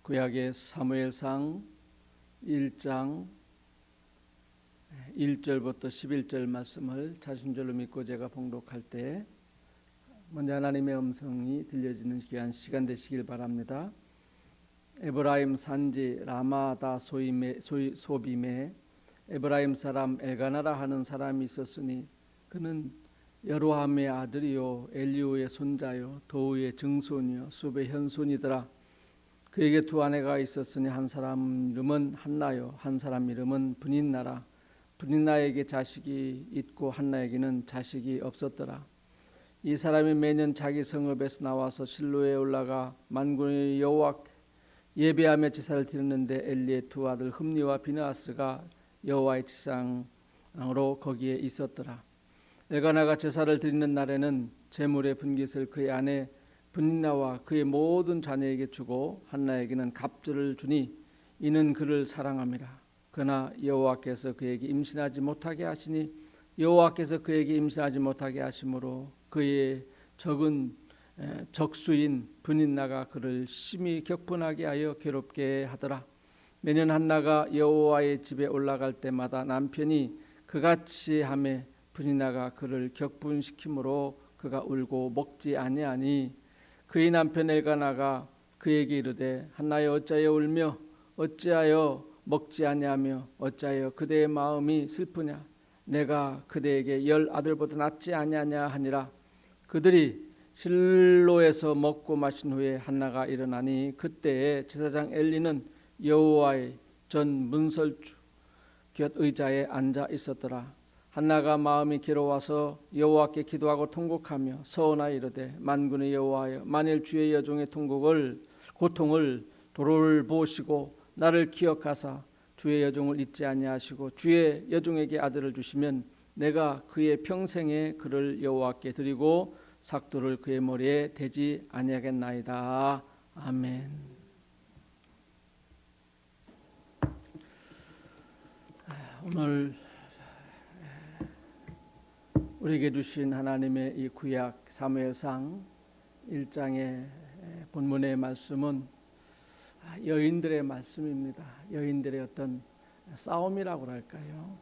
구약의 사무엘상 1장 1절부터 11절 말씀을 자신절로 믿고 제가 봉독할 때 먼저 하나님의 음성이 들려지는 시간 되시길 바랍니다. 에브라임 산지 라마다 소빔에 에브라임 사람 엘가나라 하는 사람이 있었으니 그는 여로함의 아들이요 엘리후의 손자요 도우의 증손이요 숲의 현손이더라. 그에게 두 아내가 있었으니 한 사람 이름은 한나요 한 사람 이름은 브닌나라. 브닌나에게 자식이 있고 한나에게는 자식이 없었더라. 이 사람이 매년 자기 성읍에서 나와서 실로에 올라가 만군의 여호와 예배하며 제사를 드렸는데 엘리의 두 아들 흠니와 비느하스가 여호와의 지상으로 거기에 있었더라. 엘가나가 제사를 드리는 날에는 제물의 분깃을 그의 아내 브닌나와 그의 모든 자녀에게 주고 한나에게는 갑절을 주니 이는 그를 사랑함이라. 그러나 여호와께서 그에게 임신하지 못하게 하시니 여호와께서 그에게 임신하지 못하게 하심으로 그의 적은 적수인 브닌나가 그를 심히 격분하게 하여 괴롭게 하더라. 매년 한나가 여호와의 집에 올라갈 때마다 남편이 그같이 하매 브닌나가 그를 격분시키므로 그가 울고 먹지 아니하니 그의 남편 엘가나가 그에게 이르되 한나여 어찌하여 울며 어찌하여 먹지 아니하며 어찌하여 그대의 마음이 슬프냐 내가 그대에게 10 아들보다 낫지 아니하냐 하니라. 그들이 실로에서 먹고 마신 후에 한나가 일어나니 그때에 제사장 엘리는 여호와의 전 문설주 곁 의자에 앉아 있었더라. 한나가 마음이 괴로워서 여호와께 기도하고 통곡하며 서원하여 이르되 만군의 여호와여 만일 주의 여종의 고통을 돌보시고 나를 기억하사 주의 여종을 잊지 아니하시고 주의 여종에게 아들을 주시면 내가 그의 평생에 그를 여호와께 드리고 삭도를 그의 머리에 대지 아니하겠나이다. 아멘. 오늘 우리에게 주신 하나님의 이 구약 사무엘상 1장의 본문의 말씀은 여인들의 말씀입니다. 여인들의 어떤 싸움이라고 할까요?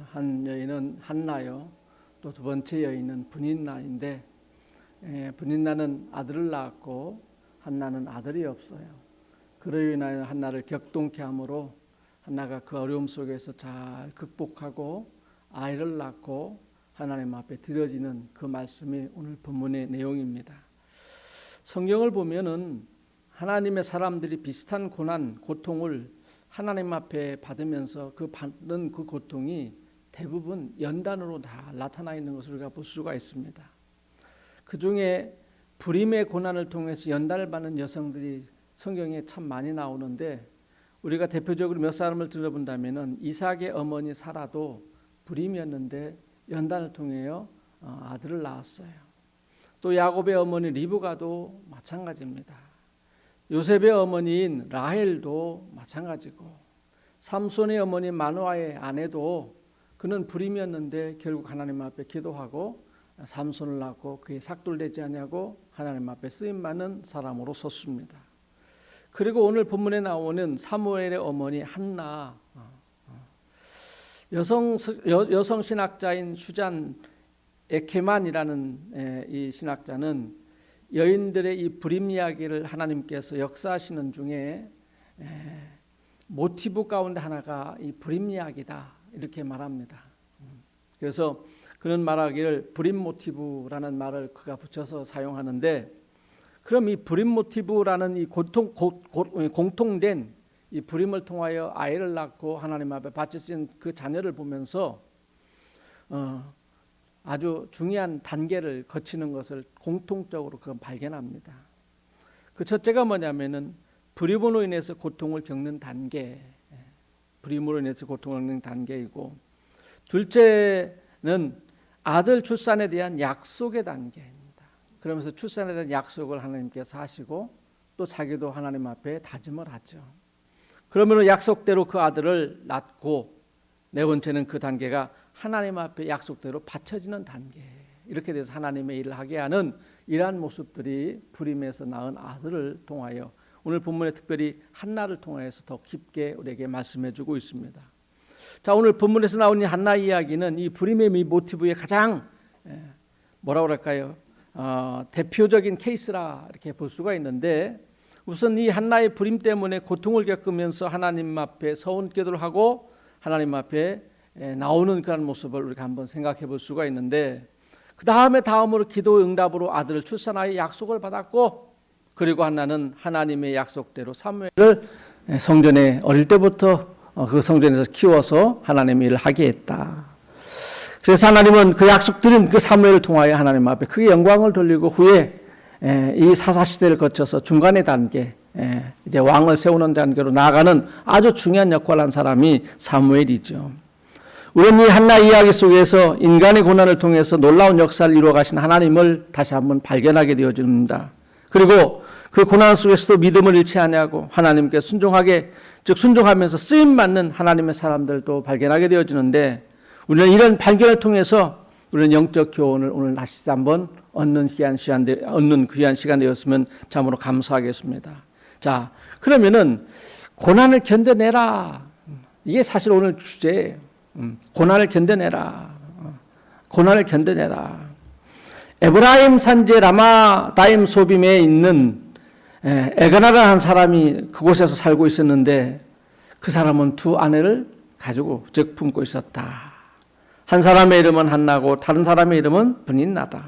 한 여인은 한나요. 또 두 번째 여인은 브닌나인데 브닌나는 아들을 낳았고 한나는 아들이 없어요. 그로 인하여 한나를 격동케 하므로 한나가 그 어려움 속에서 잘 극복하고 아이를 낳고 하나님 앞에 드려지는 그 말씀이 오늘 본문의 내용입니다. 성경을 보면은 하나님의 사람들이 비슷한 고난, 고통을 하나님 앞에 받으면서 받는 그 고통이 대부분 연단으로 다 나타나 있는 것을 우리가 볼 수가 있습니다. 그 중에 불임의 고난을 통해서 연단을 받는 여성들이 성경에 참 많이 나오는데 우리가 대표적으로 몇 사람을 들어본다면은 이삭의 어머니 사라도 불임이었는데 연단을 통해요 아들을 낳았어요. 또 야곱의 어머니 리브가도 마찬가지입니다. 요셉의 어머니인 라헬도 마찬가지고 삼손의 어머니 마누아의 아내도 그는 불임이었는데 결국 하나님 앞에 기도하고 삼손을 낳고 그의 삭돌되지 아니하고 하나님 앞에 쓰임받는 사람으로 섰습니다. 그리고 오늘 본문에 나오는 사무엘의 어머니 한나, 여성 신학자인 수잔 에케만이라는 이 신학자는 여인들의 이 불임 이야기를 하나님께서 역사하시는 중에 모티브 가운데 하나가 이 불임 이야기다 이렇게 말합니다. 그래서 그는 말하기를 불임 모티브라는 말을 그가 붙여서 사용하는데 그럼 이 불임 모티브라는 이 공통된 이 불임을 통하여 아이를 낳고 하나님 앞에 바치신 그 자녀를 보면서 아주 중요한 단계를 거치는 것을 공통적으로 그건 발견합니다. 그 첫째가 뭐냐면은 불임으로 인해서 고통을 겪는 단계, 불임으로 인해서 고통을 겪는 단계이고, 둘째는 아들 출산에 대한 약속의 단계입니다. 그러면서 출산에 대한 약속을 하나님께서 하시고 또 자기도 하나님 앞에 다짐을 하죠. 그러면 약속대로 그 아들을 낳고 네 번째는 그 단계가 하나님 앞에 약속대로 바쳐지는 단계. 이렇게 돼서 하나님의 일을 하게 하는 이러한 모습들이 불임에서 낳은 아들을 통하여 오늘 본문에 특별히 한나를 통해서 더 깊게 우리에게 말씀해주고 있습니다. 자, 오늘 본문에서 나온 이 한나 이야기는 이 불임의 모티브의 가장 뭐라 그럴까요? 대표적인 케이스라 이렇게 볼 수가 있는데, 우선 이 한나의 불임 때문에 고통을 겪으면서 하나님 앞에 서원 기도를 하고 하나님 앞에 나오는 그런 모습을 우리가 한번 생각해 볼 수가 있는데, 그 다음으로 기도 응답으로 아들을 출산하여 약속을 받았고, 그리고 한나는 하나님의 약속대로 사무엘을 성전에 어릴 때부터 그 성전에서 키워서 하나님의 일을 하게 했다. 그래서 하나님은 그 약속드린 그 사무엘을 통하여 하나님 앞에 크게 영광을 돌리고, 후에 이 사사시대를 거쳐서 중간의 단계, 이제 왕을 세우는 단계로 나아가는 아주 중요한 역할을 한 사람이 사무엘이죠. 우리는 이 한나 이야기 속에서 인간의 고난을 통해서 놀라운 역사를 이루어 가신 하나님을 다시 한번 발견하게 되어집니다. 그리고 그 고난 속에서도 믿음을 잃지 아니하고 하나님께 순종하게, 즉 순종하면서 쓰임 받는 하나님의 사람들도 발견하게 되어지는데, 우리는 이런 발견을 통해서 우리는 영적 교훈을 오늘 다시 한번 얻는 귀한 시간 되었으면 참으로 감사하겠습니다. 자, 그러면은 고난을 견뎌내라. 이게 사실 오늘 주제예요. 고난을 견뎌내라. 고난을 견뎌내라. 에브라임 산지 라마다임 소빔에 있는 에그나라는 한 사람이 그곳에서 살고 있었는데, 그 사람은 두 아내를 가지고 즉 품고 있었다. 한 사람의 이름은 한나고 다른 사람의 이름은 브닌나다.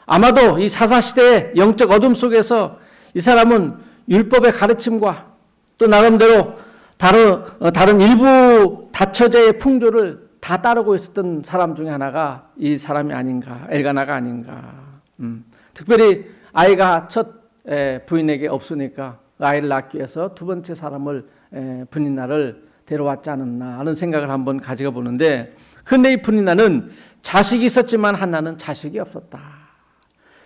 아마도 이 사사시대의 영적 어둠 속에서 이 사람은 율법의 가르침과 또 나름대로 다른 일부 다처제의 풍조를 다 따르고 있었던 사람 중에 하나가 이 사람이 아닌가, 엘가나가 아닌가. 특별히 아이가 첫 부인에게 없으니까 아이를 낳기 위해서 두 번째 사람을 브닌나를 데려왔지 않았나 하는 생각을 한번 가지고 보는데, 그런데 이 브닌나는 자식이 있었지만 한나는 자식이 없었다.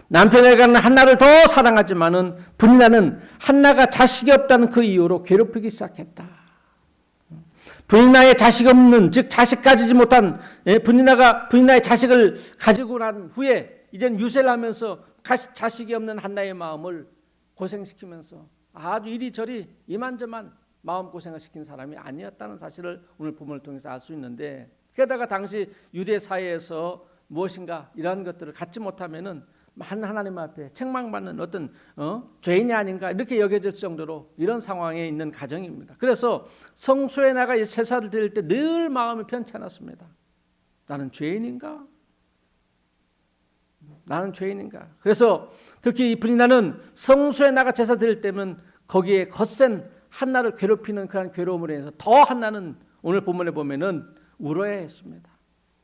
남편 엘가나는 한나를 더 사랑하지만은 브닌나는 한나가 자식이 없다는 그 이유로 괴롭히기 시작했다. 브닌나의 자식 없는, 즉 자식 가지지 못한 브닌나의 자식을 가지고 난 후에 이젠 유세를 하면서 자식이 없는 한나의 마음을 고생시키면서 아주 이리저리 이만저만 마음고생을 시킨 사람이 아니었다는 사실을 오늘 본문을 통해서 알 수 있는데, 게다가 당시 유대 사회에서 무엇인가 이러한 것들을 갖지 못하면은 하나님 앞에 책망받는 어떤 죄인이 아닌가 이렇게 여겨질 정도로 이런 상황에 있는 가정입니다. 그래서 성소에 나가 제사를 드릴 때 늘 마음이 편치 않았습니다. 나는 죄인인가? 나는 죄인인가? 그래서 특히 이 브닌나는 성소에 나가 제사 드릴 때면 거기에 거센 한나를 괴롭히는 그런 괴로움으로 인해서 더 한나는 오늘 본문에 보면은 울어야 했습니다.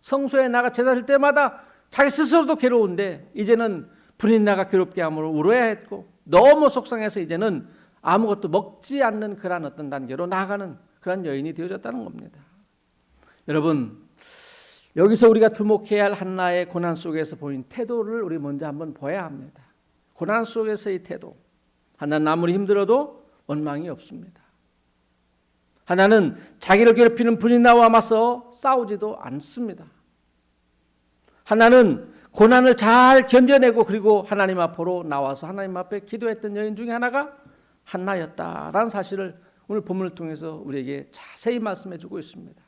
성소에 나가 제사 드릴 때마다 자기 스스로도 괴로운데 이제는 브닌나가 괴롭게 함으로 울어야 했고, 너무 속상해서 이제는 아무것도 먹지 않는 그런 어떤 단계로 나아가는 그런 여인이 되어졌다는 겁니다. 여러분, 여기서 우리가 주목해야 할 한나의 고난 속에서 보인 태도를 우리 먼저 한번 봐야 합니다. 고난 속에서의 태도. 한나는 아무리 힘들어도 원망이 없습니다. 한나는 자기를 괴롭히는 브닌나와 맞서 싸우지도 않습니다. 한나는 고난을 잘 견뎌내고 그리고 하나님 앞으로 나와서 하나님 앞에 기도했던 여인 중에 하나가 한나였다라는 사실을 오늘 본문을 통해서 우리에게 자세히 말씀해 주고 있습니다.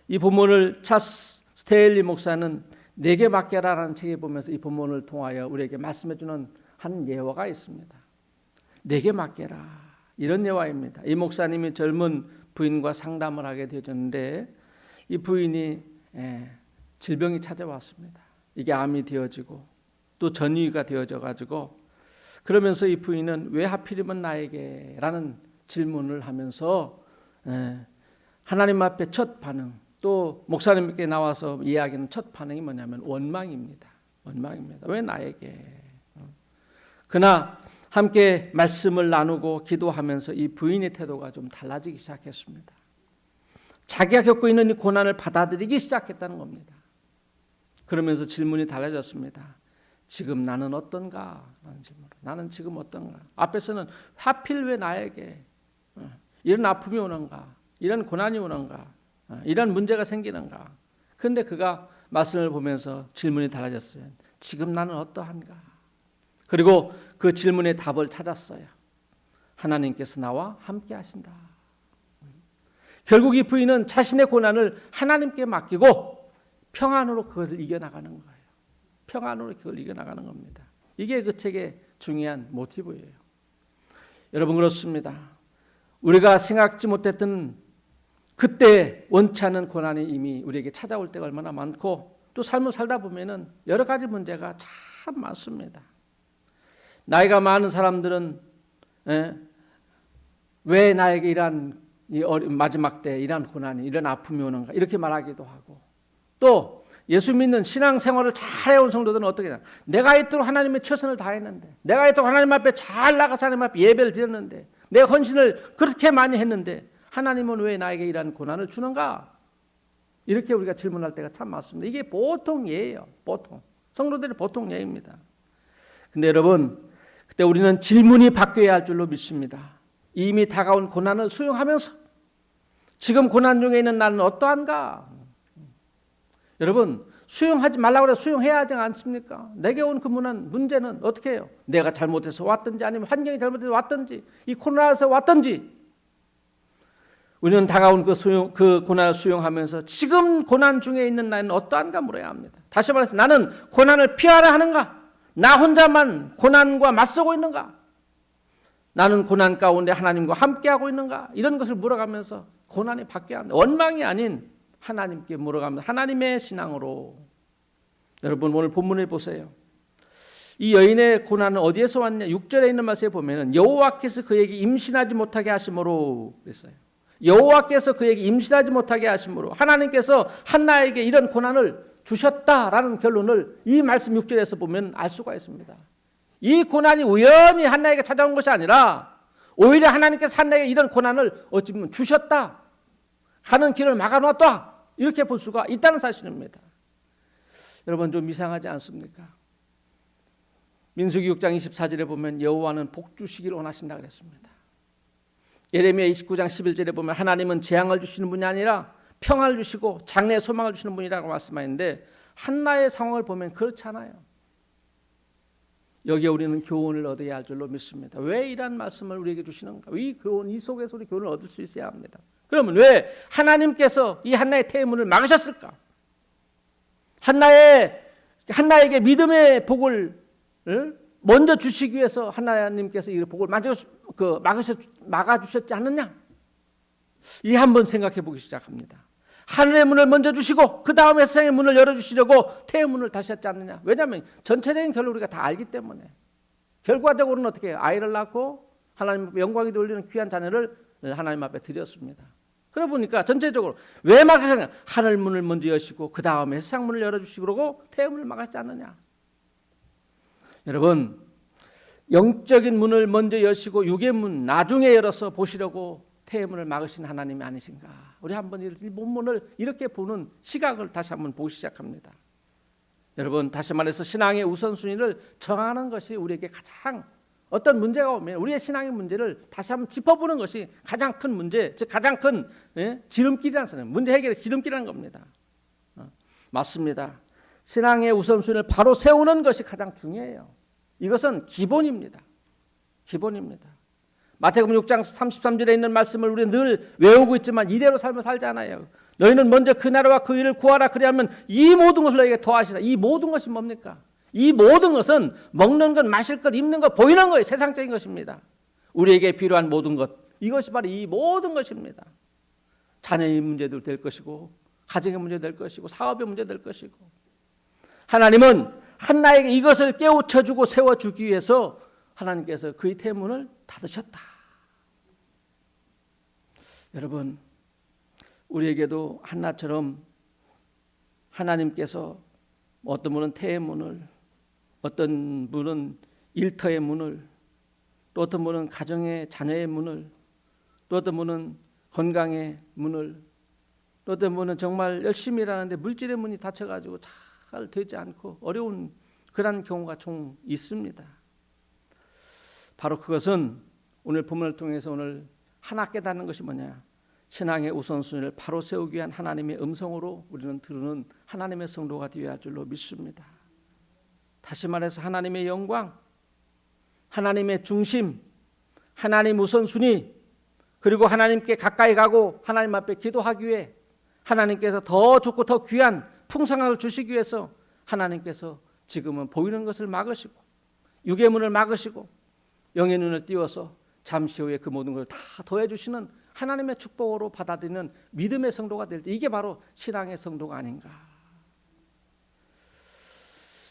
이 본문을 찰스 스테일리 목사는 내게 맡겨라라는 책에 보면서 이 본문을 통하여 우리에게 말씀해 주는 한 예화가 있습니다. 내게 맡겨라, 이런 예화입니다. 이 목사님이 젊은 부인과 상담을 하게 되었는데, 이 부인이 질병이 찾아왔습니다. 이게 암이 되어지고 또 전이가 되어져 가지고, 그러면서 이 부인은 왜 하필이면 나에게 라는 질문을 하면서 하나님 앞에 첫 반응, 또 목사님께 나와서 이야기하는 첫 반응이 뭐냐면 원망입니다. 원망입니다. 왜 나에게? 그러나 함께 말씀을 나누고 기도하면서 이 부인의 태도가 좀 달라지기 시작했습니다. 자기가 겪고 있는 이 고난을 받아들이기 시작했다는 겁니다. 그러면서 질문이 달라졌습니다. 지금 나는 어떤가? 라는 질문. 나는 지금 어떤가? 앞에서는 하필 왜 나에게 이런 아픔이 오는가? 이런 고난이 오는가? 이런 문제가 생기는가? 그런데 그가 말씀을 보면서 질문이 달라졌어요. 지금 나는 어떠한가? 그리고 그 질문의 답을 찾았어요. 하나님께서 나와 함께 하신다. 결국 이 부인은 자신의 고난을 하나님께 맡기고 평안으로 그것을 이겨나가는 거예요. 평안으로 그걸 이겨나가는 겁니다. 이게 그 책의 중요한 모티브예요. 여러분, 그렇습니다. 우리가 생각지 못했던 그때 원치 않는 고난이 이미 우리에게 찾아올 때가 얼마나 많고, 또 삶을 살다 보면은 여러 가지 문제가 참 많습니다. 나이가 많은 사람들은 왜 나에게 이런 마지막 때 이런 고난이, 이런 아픔이 오는가, 이렇게 말하기도 하고, 또 예수 믿는 신앙생활을 잘 해온 성도들은 어떻게 해요? 내가 이토록 하나님의 최선을 다했는데, 내가 이토록 하나님 앞에 잘 나가서 하나님 앞에 예배를 드렸는데, 내 헌신을 그렇게 많이 했는데 하나님은 왜 나에게 이런 고난을 주는가? 이렇게 우리가 질문할 때가 참 많습니다. 이게 보통 예예요. 보통 성도들의 보통 예입니다. 근데 여러분, 그때 우리는 질문이 바뀌어야 할 줄로 믿습니다. 이미 다가온 고난을 수용하면서 지금 고난 중에 있는 나는 어떠한가? 여러분, 수용하지 말라고 해서 수용해야 하지 않습니까? 내게 온 그 문제는 어떻게 해요? 내가 잘못해서 왔든지, 아니면 환경이 잘못해서 왔든지, 이 코로나에서 왔든지, 우리는 다가온 그 고난을 수용하면서 지금 고난 중에 있는 나는 어떠한가 물어야 합니다. 다시 말해서 나는 고난을 피하려 하는가? 나 혼자만 고난과 맞서고 있는가? 나는 고난 가운데 하나님과 함께하고 있는가? 이런 것을 물어가면서 고난이 바뀌어야 합니다. 원망이 아닌 하나님께 물어가면서 하나님의 신앙으로. 여러분, 오늘 본문을 보세요. 이 여인의 고난은 어디에서 왔냐? 6절에 있는 말씀에 보면 여호와께서 그에게 임신하지 못하게 하심으로 그랬어요. 여호와께서 그에게 임신하지 못하게 하심으로, 하나님께서 한나에게 이런 고난을 주셨다라는 결론을 이 말씀 6절에서 보면 알 수가 있습니다. 이 고난이 우연히 한나에게 찾아온 것이 아니라 오히려 하나님께서 한나에게 이런 고난을 어찌 보면 주셨다, 가는 길을 막아놨다, 이렇게 볼 수가 있다는 사실입니다. 여러분, 좀 이상하지 않습니까? 민수기 6장 24절에 보면 여호와는 복 주시기를 원하신다 그랬습니다. 예레미야 29장 11절에 보면 하나님은 재앙을 주시는 분이 아니라 평안을 주시고 장래의 소망을 주시는 분이라고 말씀하는데, 한나의 상황을 보면 그렇지 않아요. 여기에 우리는 교훈을 얻어야 할 줄로 믿습니다. 왜 이런 말씀을 우리에게 주시는가? 이 교훈, 이 속에서 우리 교훈을 얻을 수 있어야 합니다. 그러면 왜 하나님께서 이 한나의 태문을 막으셨을까? 한나에게 믿음의 복을 먼저 주시기 위해서 하나님께서 이 복을 막아주셨지 않느냐? 이 한번 생각해 보기 시작합니다. 하늘의 문을 먼저 주시고 그 다음에 세상의 문을 열어주시려고 태의 문을 닫으셨지 않느냐? 왜냐하면 전체적인 결론을 우리가 다 알기 때문에. 결과적으로는 어떻게 해요? 아이를 낳고 하나님 앞에 영광이 돌리는 귀한 자녀를 하나님 앞에 드렸습니다. 그러다 보니까 전체적으로 왜 막으셨냐? 하늘 문을 먼저 여시고 그 다음에 세상 문을 열어주시고 그러고 태의 문을 막았지 않느냐? 여러분, 영적인 문을 먼저 여시고 육의 문 나중에 열어서 보시려고 태의 문을 막으신 하나님이 아니신가? 우리 한번 이 본문을 이렇게 보는 시각을 다시 한번 보기 시작합니다. 여러분, 다시 말해서 신앙의 우선순위를 정하는 것이 우리에게 가장, 어떤 문제가 오면 우리의 신앙의 문제를 다시 한번 짚어보는 것이 가장 큰 문제, 즉 가장 큰 지름길이라는 거예요. 문제 해결의 지름길이라는 겁니다. 맞습니다. 신앙의 우선순위를 바로 세우는 것이 가장 중요해요. 이것은 기본입니다. 기본입니다. 마태복음 6장 33절에 있는 말씀을 우리는 늘 외우고 있지만 이대로 삶을 살지 않아요. 너희는 먼저 그 나라와 그 일을 구하라, 그리하면 이 모든 것을 너희에게 더하시라. 이 모든 것이 뭡니까? 이 모든 것은 먹는 것, 마실 것, 입는 것, 보이는 거예요. 세상적인 것입니다. 우리에게 필요한 모든 것, 이것이 바로 이 모든 것입니다. 자녀의 문제도 될 것이고, 가정의 문제 될 것이고, 사업의 문제 될 것이고, 하나님은 한나에게 이것을 깨우쳐주고 세워주기 위해서 하나님께서 그의 태문을 닫으셨다. 여러분, 우리에게도 한나처럼 하나님께서 어떤 분은 태의 문을, 어떤 분은 일터의 문을, 또 어떤 분은 가정의 자녀의 문을, 또 어떤 분은 건강의 문을, 또 어떤 분은 정말 열심히 일하는데 물질의 문이 닫혀가지고 잘 되지 않고 어려운 그런 경우가 좀 있습니다. 바로 그것은 오늘 본문을 통해서 오늘 하나 깨닫는 것이 뭐냐? 신앙의 우선순위를 바로 세우기 위한 하나님의 음성으로 우리는 들으는 하나님의 성도가 되어야 할 줄로 믿습니다. 다시 말해서 하나님의 영광, 하나님의 중심, 하나님 우선순위, 그리고 하나님께 가까이 가고 하나님 앞에 기도하기 위해 하나님께서 더 좋고 더 귀한 풍성함을 주시기 위해서 하나님께서 지금은 보이는 것을 막으시고 육의 문을 막으시고 영의 눈을 띄워서 잠시 후에 그 모든 걸 다 더해주시는 하나님의 축복으로 받아들이는 믿음의 성도가 될 때, 이게 바로 신앙의 성도가 아닌가.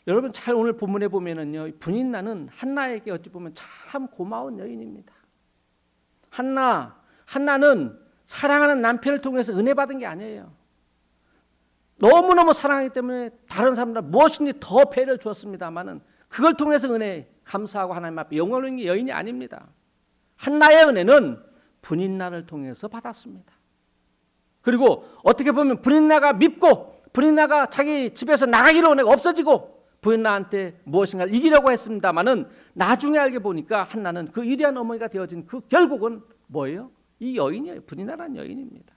여러분 잘 오늘 본문에 보면은요, 분인나는 한나에게 어찌 보면 참 고마운 여인입니다. 한나는 사랑하는 남편을 통해서 은혜 받은 게 아니에요. 너무너무 사랑하기 때문에 다른 사람들 무엇인지 더 배를 주었습니다만은 그걸 통해서 은혜 감사하고 하나님 앞에 영광을 얻는 게 여인이 아닙니다. 한나의 은혜는 분인나를 통해서 받았습니다. 그리고 어떻게 보면 분인나가 밉고 분인나가 자기 집에서 나가기로 은혜가 없어지고 분인나한테 무엇인가를 이기려고 했습니다마는 나중에 알게 보니까 한나는 그 위대한 어머니가 되어진 그 결국은 뭐예요? 이 여인이에요. 분인나라는 여인입니다.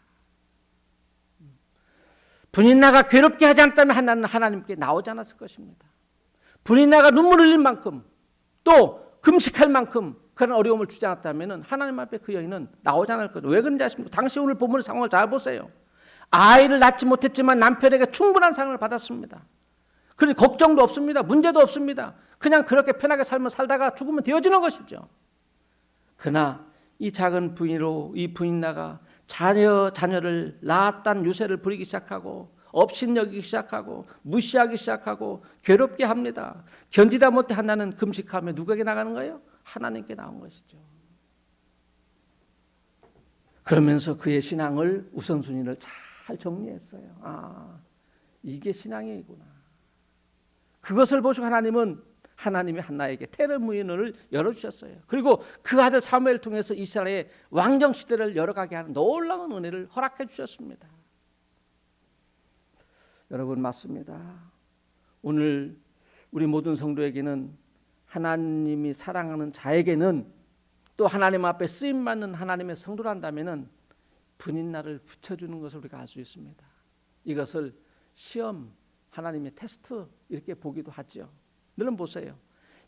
분인나가 괴롭게 하지 않았다면 한나는 하나님께 나오지 않았을 것입니다. 분인나가 눈물을 흘릴 만큼 또 금식할 만큼 그런 어려움을 주지 않았다면 하나님 앞에 그 여인은 나오지 않을 거죠. 왜 그런지 아십니까? 당시 오늘 본문의 상황을 잘 보세요. 아이를 낳지 못했지만 남편에게 충분한 사랑을 받았습니다. 그러니 걱정도 없습니다. 문제도 없습니다. 그냥 그렇게 편하게 삶을 살다가 죽으면 되어지는 것이죠. 그러나 이 작은 부인으로 이 분인나가 자녀를 낳았다는 유세를 부리기 시작하고 업신여기기 시작하고 무시하기 시작하고 괴롭게 합니다. 견디다 못해 한나는 금식하며 누구에게 나가는 거예요? 하나님께 나온 것이죠. 그러면서 그의 신앙을 우선순위를 잘 정리했어요. 이게 신앙이구나. 그것을 보시고 하나님이 한나에게 테르무인을 열어주셨어요. 그리고 그 아들 사무엘을 통해서 이스라엘의 왕정 시대를 열어가게 하는 놀라운 은혜를 허락해 주셨습니다. 여러분 맞습니다. 오늘 우리 모든 성도에게는 하나님이 사랑하는 자에게는 또 하나님 앞에 쓰임받는 하나님의 성도란다면 분인나를 붙여주는 것을 우리가 알 수 있습니다. 이것을 시험, 하나님의 테스트 이렇게 보기도 하죠. 물론 보세요.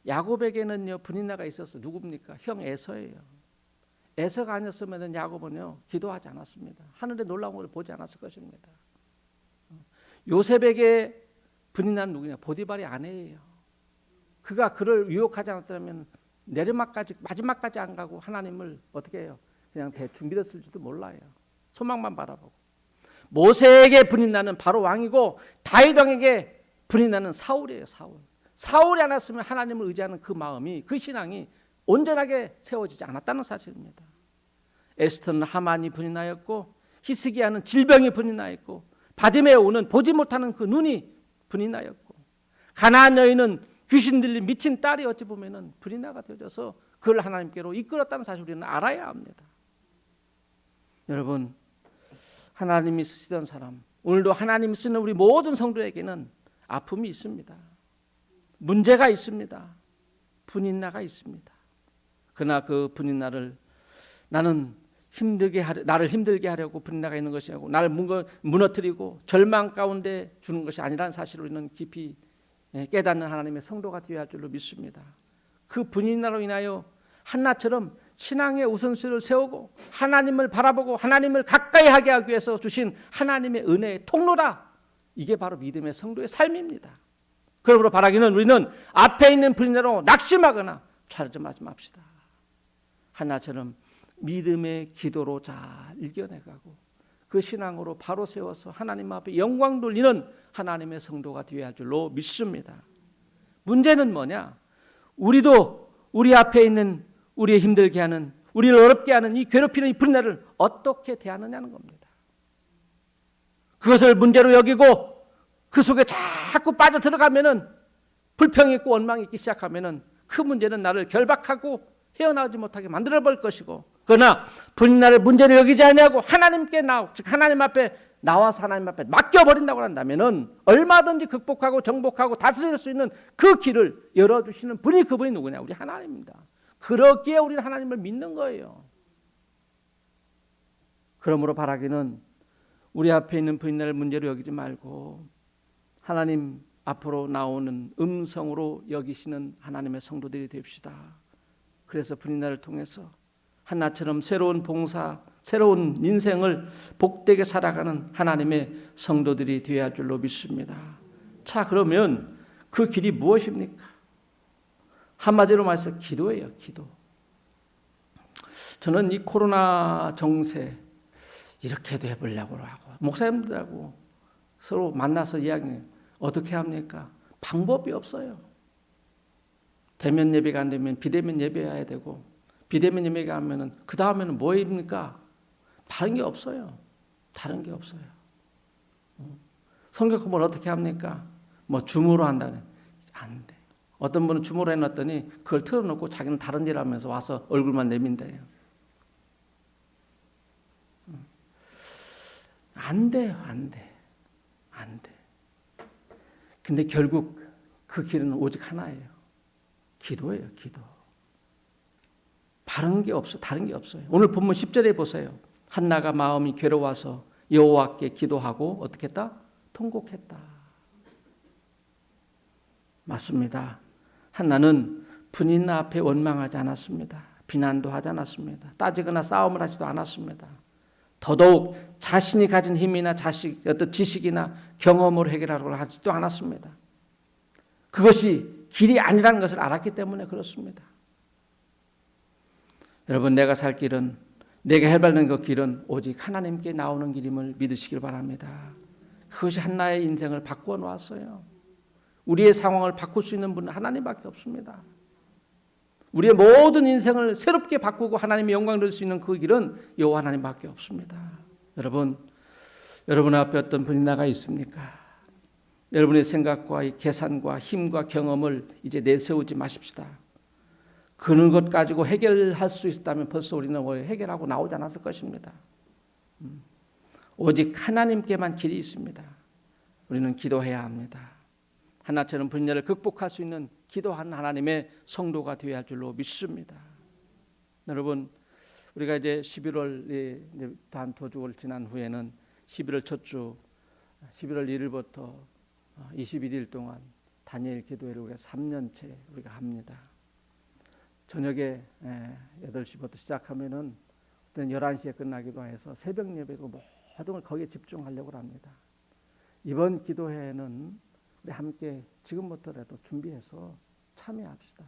야곱에게는요 분인나가 있어서 누굽니까? 형 에서예요. 에서가 아니었으면 야곱은요 기도하지 않았습니다. 하늘의 놀라운 것을 보지 않았을 것입니다. 요셉에게 분인나는 누구냐? 보디발의 아내예요. 그가 그를 유혹하지 않았다면 내리막까지 마지막까지 안 가고 하나님을 어떻게 해요? 그냥 대충 믿었을지도 몰라요. 소망만 바라보고. 모세에게 분인나는 바로 왕이고 다윗 왕에게 분인나는 사울이에요. 사울이 안 왔으면 하나님을 의지하는 그 마음이 그 신앙이 온전하게 세워지지 않았다는 사실입니다. 에스더는 하만이 분인나였고 히스기야는 질병이 분인나였고 바디메오는 보지 못하는 그 눈이 분인나였고 가나안 여인은 귀신 들린 미친 딸이 어찌 보면은 분인나가 되어져서 그를 하나님께로 이끌었다는 사실을 우리는 알아야 합니다. 여러분 하나님이 쓰시던 사람, 오늘도 하나님이 쓰는 우리 모든 성도에게는 아픔이 있습니다. 문제가 있습니다. 분인나가 있습니다. 그러나 그 분인나를 나를 힘들게 하려고 분인나가 있는 것이 아니고 나를 무너뜨리고 절망 가운데 주는 것이 아니라는 사실을 우리는 깊이 깨닫는 하나님의 성도가 되어야 할 줄로 믿습니다. 그 분인나로 인하여 한나처럼 신앙의 우선순위를 세우고 하나님을 바라보고 하나님을 가까이 하게 하기 위해서 주신 하나님의 은혜의 통로다. 이게 바로 믿음의 성도의 삶입니다. 그러므로 바라기는 우리는 앞에 있는 분인나로 낙심하거나 좌절하지 맙시다. 한나처럼 믿음의 기도로 잘 이겨내가고 그 신앙으로 바로 세워서 하나님 앞에 영광 돌리는 하나님의 성도가 되어야 할 줄로 믿습니다. 문제는 뭐냐? 우리도 우리 앞에 있는 우리의 힘들게 하는 우리를 어렵게 하는 이 괴롭히는 이 분인나를 어떻게 대하느냐는 겁니다. 그것을 문제로 여기고 그 속에 자꾸 빠져들어가면은 불평이 있고 원망이 있기 시작하면은 그 문제는 나를 결박하고 헤어나오지 못하게 만들어버릴 것이고 그러나 분인나를 문제로 여기지 않냐고 하나님께 즉 하나님 앞에 나와서 하나님 앞에 맡겨버린다고 한다면은 얼마든지 극복하고 정복하고 다스릴 수 있는 그 길을 열어주시는 분이 그분이 누구냐? 우리 하나님입니다. 그렇기에 우리는 하나님을 믿는 거예요. 그러므로 바라기는 우리 앞에 있는 분인나를 문제로 여기지 말고 하나님 앞으로 나오는 음성으로 여기시는 하나님의 성도들이 됩시다. 그래서 분이나를 통해서 한나처럼 새로운 봉사, 새로운 인생을 복되게 살아가는 하나님의 성도들이 되어야 할 줄로 믿습니다. 자, 그러면 그 길이 무엇입니까? 한마디로 말해서 기도예요. 기도. 저는 이 코로나 정세 이렇게도 해보려고 하고 목사님들하고 서로 만나서 이야기해요. 어떻게 합니까? 방법이 없어요. 대면 예배가 안 되면 비대면 예배해야 되고, 비대면 예배가 하면은 그 다음에는 뭐입니까? 다른 게 없어요. 다른 게 없어요. 성경 공부를 어떻게 합니까? 뭐 줌으로 한다네. 안 돼. 어떤 분은 줌으로 해놨더니 그걸 틀어놓고 자기는 다른 일 하면서 와서 얼굴만 내민대요. 안 돼요. 안 돼. 안 돼. 근데 결국 그 길은 오직 하나예요. 기도예요. 기도. 다른 게 없어. 다른 게 없어요. 오늘 본문 10절에 보세요. 한나가 마음이 괴로워서 여호와께 기도하고 어떻게 했다? 통곡했다. 맞습니다. 한나는 분인 앞에 원망하지 않았습니다. 비난도 하지 않았습니다. 따지거나 싸움을 하지도 않았습니다. 더더욱 자신이 가진 힘이나 어떤 지식이나 경험으로 해결하려고 하지도 않았습니다. 그것이 길이 아니라는 것을 알았기 때문에 그렇습니다. 여러분, 내가 살 길은, 내가 해발된 그 길은 오직 하나님께 나오는 길임을 믿으시길 바랍니다. 그것이 한나의 인생을 바꾸어 놓았어요. 우리의 상황을 바꿀 수 있는 분은 하나님밖에 없습니다. 우리의 모든 인생을 새롭게 바꾸고 하나님의 영광을 얻을 수 있는 그 길은 여호와 하나님밖에 없습니다. 여러분 앞에 어떤 분이 나가 있습니까? 여러분의 생각과 이 계산과 힘과 경험을 이제 내세우지 마십시다. 그런 것 가지고 해결할 수 있다면 벌써 우리는 해결하고 나오지 않았을 것입니다. 오직 하나님께만 길이 있습니다. 우리는 기도해야 합니다. 한나처럼 분야를 극복할 수 있는 기도하는 하나님의 성도가 되어야 할 줄로 믿습니다. 여러분, 우리가 이제 11월 단 두 주를 지난 후에는 11월 첫 주 11월 1일부터 21일 동안 다니엘 기도회를 우리가 3년째 우리가 합니다. 저녁에 8시부터 시작하면은 11시에 끝나기도 해서 새벽 예배고 모든 걸 거기에 집중하려고 합니다. 이번 기도회는 우리 함께 지금부터라도 준비해서 참여합시다.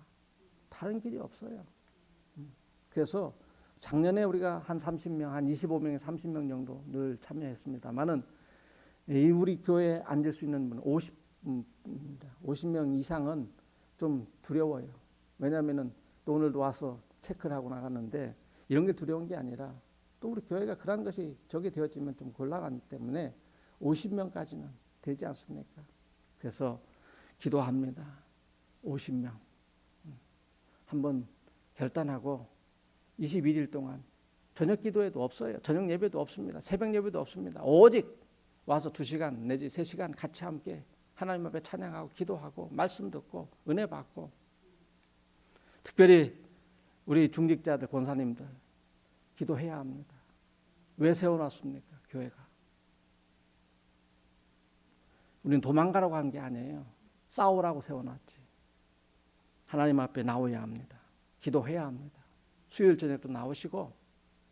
다른 길이 없어요. 그래서 작년에 우리가 한 30명, 한 25명에 30명 정도 늘 참여했습니다만은 우리 교회에 앉을 수 있는 분 50명 이상은 좀 두려워요. 왜냐하면은 또 오늘도 와서 체크를 하고 나갔는데 이런 게 두려운 게 아니라 또 우리 교회가 그런 것이 적이 되어지면 좀 곤란하기 때문에 50명까지는 되지 않습니까? 그래서 기도합니다. 50명 한번 결단하고 21일 동안 저녁 기도회도 없어요. 저녁 예배도 없습니다. 새벽 예배도 없습니다. 오직 와서 2시간 내지 3시간 같이 함께 하나님 앞에 찬양하고 기도하고 말씀 듣고 은혜 받고, 특별히 우리 중직자들 권사님들 기도해야 합니다. 왜 세워놨습니까? 교회가. 우리는 도망가라고 한 게 아니에요. 싸우라고 세워놨지. 하나님 앞에 나오야 합니다. 기도해야 합니다. 수요일 저녁도 나오시고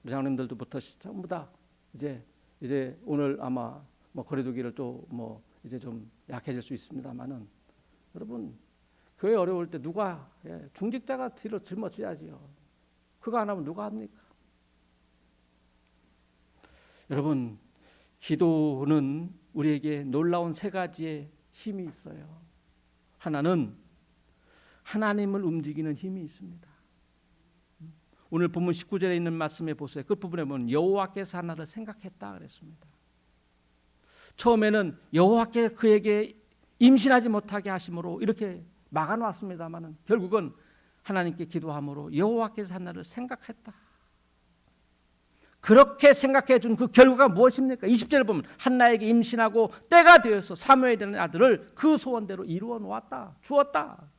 우리 장로님들도부터 전부 다 이제 오늘 아마 뭐 거리두기를 또 뭐 이제 좀 약해질 수 있습니다만은, 여러분 교회 어려울 때 누가 중직자가 뒤로 짊어져야지요. 그거 안 하면 누가 합니까? 여러분, 기도는 우리에게 놀라운 3가지의 힘이 있어요. 하나는 하나님을 움직이는 힘이 있습니다. 오늘 본문 19절에 있는 말씀에 보세요. 끝부분에 보면 여호와께서 한나를 생각했다 그랬습니다. 처음에는 여호와께서 그에게 임신하지 못하게 하심으로 이렇게 막아놨습니다마는 결국은 하나님께 기도함으로 여호와께서 한나를 생각했다. 그렇게 생각해 준 그 결과가 무엇입니까? 20절을 보면 한나에게 임신하고 때가 되어서 사무엘이라는 아들을 그 소원대로 이루어 놓았다. 주었다.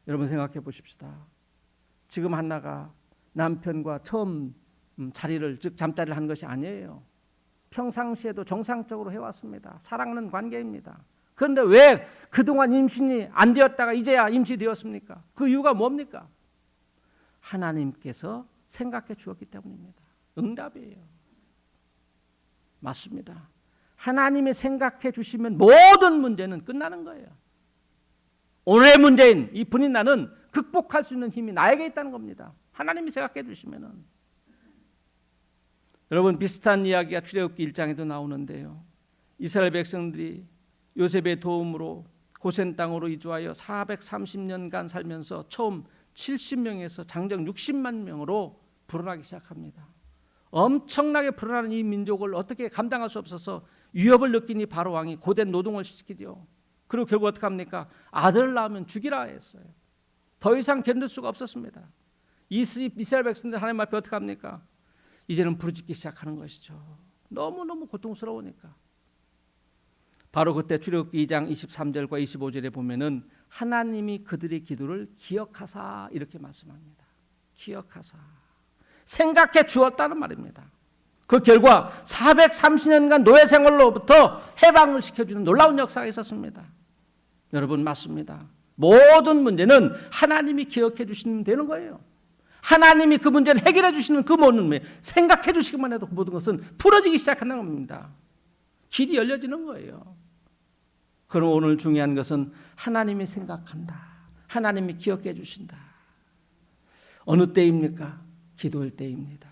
여러분 생각해 보십시다. 지금 한나가 남편과 처음 자리를, 즉 잠자리를 한 것이 아니에요. 평상시에도 정상적으로 해왔습니다. 사랑하는 관계입니다. 그런데 왜 그동안 임신이 안 되었다가 이제야 임신이 되었습니까? 그 이유가 뭡니까? 하나님께서 생각해 주었기 때문입니다. 응답이에요. 맞습니다. 하나님이 생각해 주시면 모든 문제는 끝나는 거예요. 오늘의 문제인 이 분인 나는 극복할 수 있는 힘이 나에게 있다는 겁니다. 하나님이 생각해 주시면은. 여러분, 비슷한 이야기가 출애굽기 1장에도 나오는데요. 이스라엘 백성들이 요셉의 도움으로 고센 땅으로 이주하여 430년간 살면서 처음 70명에서 장정 60만 명으로 불어나기 시작합니다. 엄청나게 불어나는 이 민족을 어떻게 감당할 수 없어서 위협을 느끼니 바로 왕이 고된 노동을 시키죠. 그리고 결국 어떻게 합니까? 아들을 낳으면 죽이라 했어요. 더 이상 견딜 수가 없었습니다. 이스라엘 백성들 하나님 앞에 어떻게 합니까? 이제는 부르짖기 시작하는 것이죠. 너무너무 고통스러우니까. 바로 그때 출애굽기 2장 23절과 25절에 보면은 하나님이 그들의 기도를 기억하사 이렇게 말씀합니다. 기억하사. 생각해 주었다는 말입니다. 그 결과 430년간 노예 생활로부터 해방을 시켜주는 놀라운 역사가 있었습니다. 여러분, 맞습니다. 모든 문제는 하나님이 기억해 주시면 되는 거예요. 하나님이 그 문제를 해결해 주시는 그 모든 문제, 생각해 주시기만 해도 그 모든 것은 풀어지기 시작하는 겁니다. 길이 열려지는 거예요. 그럼 오늘 중요한 것은 하나님이 생각한다. 하나님이 기억해 주신다. 어느 때입니까? 기도할 때입니다.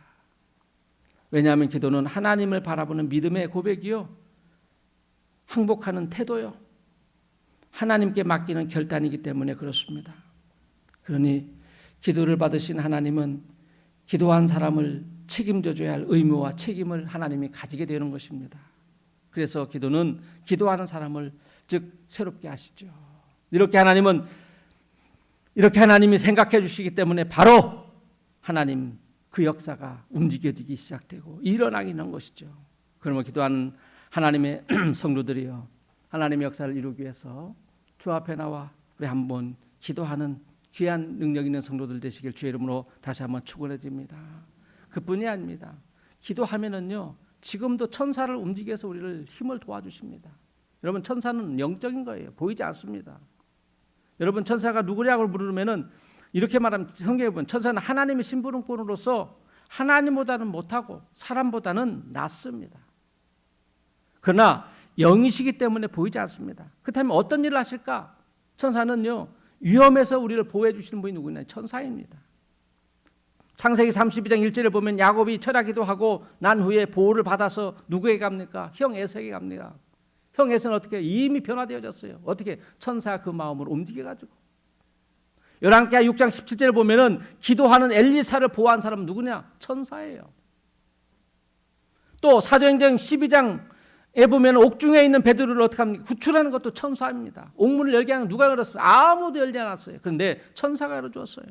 왜냐하면 기도는 하나님을 바라보는 믿음의 고백이요, 항복하는 태도요, 하나님께 맡기는 결단이기 때문에 그렇습니다. 그러니 기도를 받으신 하나님은 기도한 사람을 책임져 줘야 할 의무와 책임을 하나님이 가지게 되는 것입니다. 그래서 기도는 기도하는 사람을 즉 새롭게 하시죠. 이렇게 하나님이 생각해 주시기 때문에 바로 하나님 그 역사가 움직여지기 시작되고 일어나게 되는 것이죠. 그러면 기도하는 하나님의 성도들이요, 하나님의 역사를 이루기 위해서 주 앞에 나와 우리 한번 기도하는 귀한 능력 있는 성도들 되시길 주의 이름으로 다시 한번 축원해드립니다. 그뿐이 아닙니다. 기도하면은요, 지금도 천사를 움직여서 우리를 힘을 도와주십니다. 여러분, 천사는 영적인 거예요. 보이지 않습니다. 여러분, 천사가 누구냐고 물으면은 이렇게 말하면, 성경에 보면 천사는 하나님의 심부름꾼으로서 하나님보다는 못하고 사람보다는 낫습니다. 그러나 영이시기 때문에 보이지 않습니다. 그렇다면 어떤 일을 하실까? 천사는요, 위험에서 우리를 보호해 주시는 분이 누구냐? 천사입니다. 창세기 32장 1절을 보면 야곱이 철야기도 하고 난 후에 보호를 받아서 누구에게 갑니까? 형 에서에게 갑니다. 형 에서는 어떻게 이미 변화되어졌어요. 어떻게? 천사가 그 마음을 움직여가지고. 열왕기하 6장 17절을 보면은 기도하는 엘리사를 보호한 사람은 누구냐? 천사예요. 또 사도행전 12장에 보면 옥중에 있는 베드로를 어떻게 합니까? 구출하는 것도 천사입니다. 옥문을 열게 하는 누가 열었습니까? 아무도 열지 않았어요. 그런데 천사가 열어주었어요.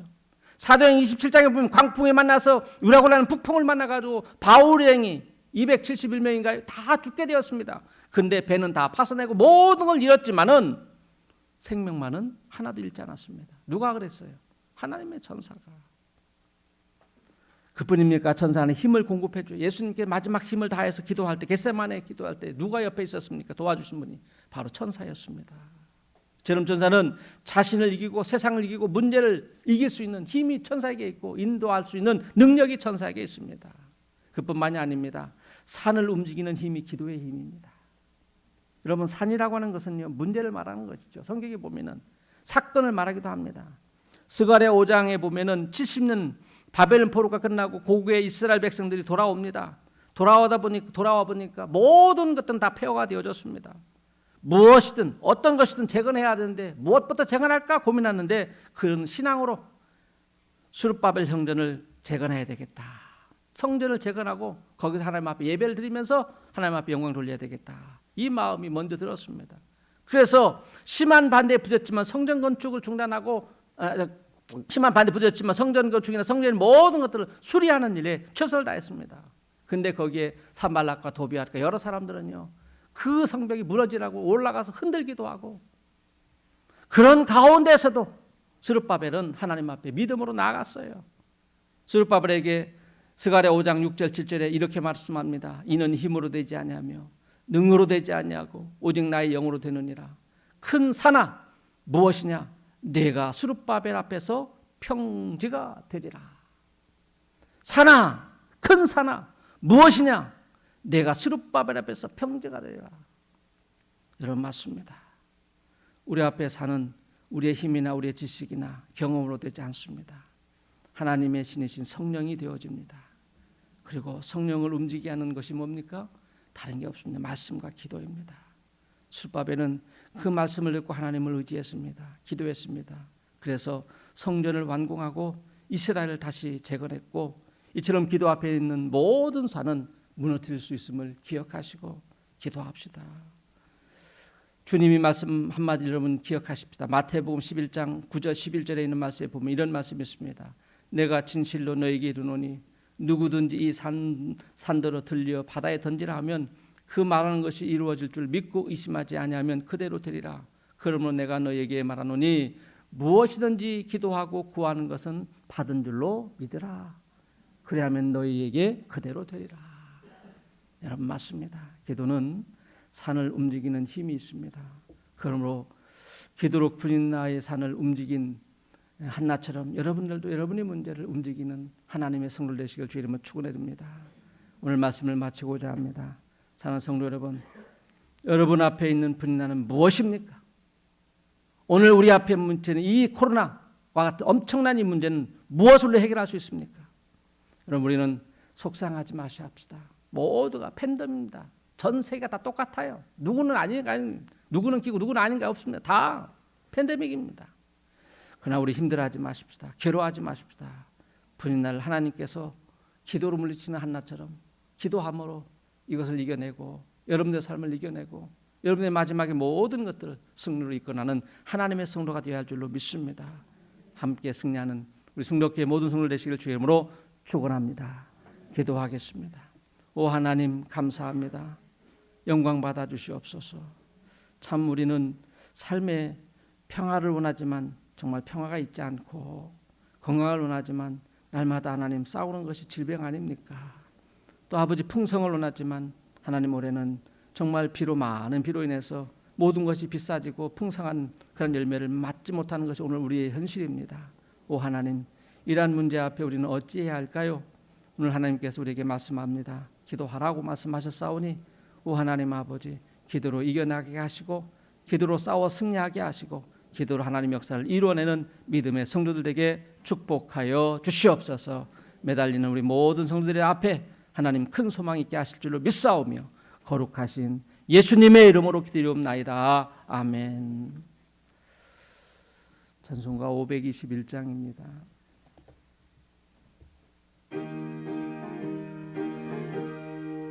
사도행 27장에 보면 광풍에 만나서 우라고 나는 북풍을 만나가지고 바울행이 271명인가요? 다 죽게 되었습니다. 근데 배는 다 파손되고 모든 걸 잃었지만은 생명만은 하나도 잃지 않았습니다. 누가 그랬어요? 하나님의 천사가. 그뿐입니까? 천사는 힘을 공급해 줘요. 예수님께 마지막 힘을 다해서 기도할 때, 겟세마네 기도할 때 누가 옆에 있었습니까? 도와주신 분이 바로 천사였습니다. 저런 천사는 자신을 이기고 세상을 이기고 문제를 이길 수 있는 힘이 천사에게 있고 인도할 수 있는 능력이 천사에게 있습니다. 그뿐만이 아닙니다. 산을 움직이는 힘이 기도의 힘입니다. 여러분, 산이라고 하는 것은요, 문제를 말하는 것이죠. 성경에 보면은 사건을 말하기도 합니다. 스가랴 5장에 보면은 70년 바벨론 포로가 끝나고 고국의 이스라엘 백성들이 돌아옵니다. 돌아와 보니까 모든 것들은 다 폐허가 되어졌습니다. 무엇이든 어떤 것이든 재건해야 되는데 무엇부터 재건할까 고민하는데 그런 신앙으로 수르바벨 성전을 재건해야 되겠다. 성전을 재건하고 거기서 하나님 앞에 예배를 드리면서 하나님 앞에 영광을 돌려야 되겠다. 이 마음이 먼저 들었습니다. 그래서 심한 반대에 부딪혔지만 성전 건축을 중단하고 심한 반대 부딪혔지만 성전 건축이나 성전의 모든 것들을 수리하는 일에 최선을 다했습니다. 근데 거기에 산발락과 도비아과 여러 사람들은요, 그 성벽이 무너지라고 올라가서 흔들기도 하고, 그런 가운데서도 스룹바벨은 하나님 앞에 믿음으로 나아갔어요. 스룹바벨에게 스가랴 5장 6절 7절에 이렇게 말씀합니다. 이는 힘으로 되지 아니하며 능으로 되지 아니하고 오직 나의 영으로 되느니라. 큰 산아 무엇이냐? 내가 스룹바벨 앞에서 평지가 되리라. 산아, 큰 산아, 무엇이냐? 내가 스룹바벨 앞에서 평지가 되리라. 여러분, 맞습니다. 우리 앞에 사는 우리의 힘이나 우리의 지식이나 경험으로 되지 않습니다. 하나님의 신이신 성령이 되어집니다. 그리고 성령을 움직이게 하는 것이 뭡니까? 다른 게 없습니다. 말씀과 기도입니다. 스룹바벨은 그 말씀을 듣고 하나님을 의지했습니다. 기도했습니다. 그래서 성전을 완공하고 이스라엘을 다시 재건했고, 이처럼 기도 앞에 있는 모든 산은 무너뜨릴 수 있음을 기억하시고 기도합시다. 주님이 말씀 한마디 여러분 기억하십시다. 마태복음 11장 9절 11절에 있는 말씀에 보면 이런 말씀이 있습니다. 내가 진실로 너에게 이르노니 누구든지 이 산더러 들려 바다에 던지라 하면 그 말하는 것이 이루어질 줄 믿고 의심하지 아니하면 그대로 되리라. 그러므로 내가 너에게 말하노니 무엇이든지 기도하고 구하는 것은 받은 줄로 믿으라. 그래야면 너희에게 그대로 되리라. 여러분, 맞습니다. 기도는 산을 움직이는 힘이 있습니다. 그러므로 기도로 분인나의 산을 움직인 한나처럼 여러분들도 여러분의 문제를 움직이는 하나님의 성도 되시길 주 이름으로 축원해 듭니다. 오늘 말씀을 마치고자 합니다. 사랑하는 성도 여러분, 여러분 앞에 있는 분인나는 무엇입니까? 오늘 우리 앞에 문제는 이 코로나와 같은 엄청난 이 문제는 무엇으로 해결할 수 있습니까? 여러분, 우리는 속상하지 마시합시다. 모두가 팬데믹입니다. 전 세계가 다 똑같아요. 누구는 아닌가, 누구는 끼고 누구는 아닌가 없습니다. 다 팬데믹입니다. 그러나 우리 힘들어하지 마십시다. 괴로워하지 마십시다. 분인날 하나님께서 기도로 물리치는 한나처럼 기도함으로 이것을 이겨내고 여러분의 삶을 이겨내고 여러분의 마지막에 모든 것들을 승리로 이끌어나는 하나님의 성도가 되어야 할 줄로 믿습니다. 함께 승리하는 우리 승덕교회 모든 성도 되시길 주의 이름으로 축원합니다. 기도하겠습니다. 오 하나님, 감사합니다. 영광 받아 주시옵소서. 참 우리는 삶의 평화를 원하지만 정말 평화가 있지 않고 건강을 원하지만 날마다 하나님 싸우는 것이 질병 아닙니까? 또 아버지 풍성을 원하지만 하나님 올해는 정말 비로 많은 비로 인해서 모든 것이 비싸지고 풍성한 그런 열매를 맞지 못하는 것이 오늘 우리의 현실입니다. 오 하나님, 이러한 문제 앞에 우리는 어찌해야 할까요? 오늘 하나님께서 우리에게 말씀합니다. 기도하라고 말씀하셨사오니 오 하나님 아버지, 기도로 이겨나게 하시고 기도로 싸워 승리하게 하시고 기도로 하나님 역사를 이루어내는 믿음의 성도들에게 축복하여 주시옵소서. 매달리는 우리 모든 성도들의 앞에 하나님 큰 소망 있게 하실 줄로 믿사오며 거룩하신 예수님의 이름으로 기도리옵나이다. 아멘. 찬송가 521장입니다.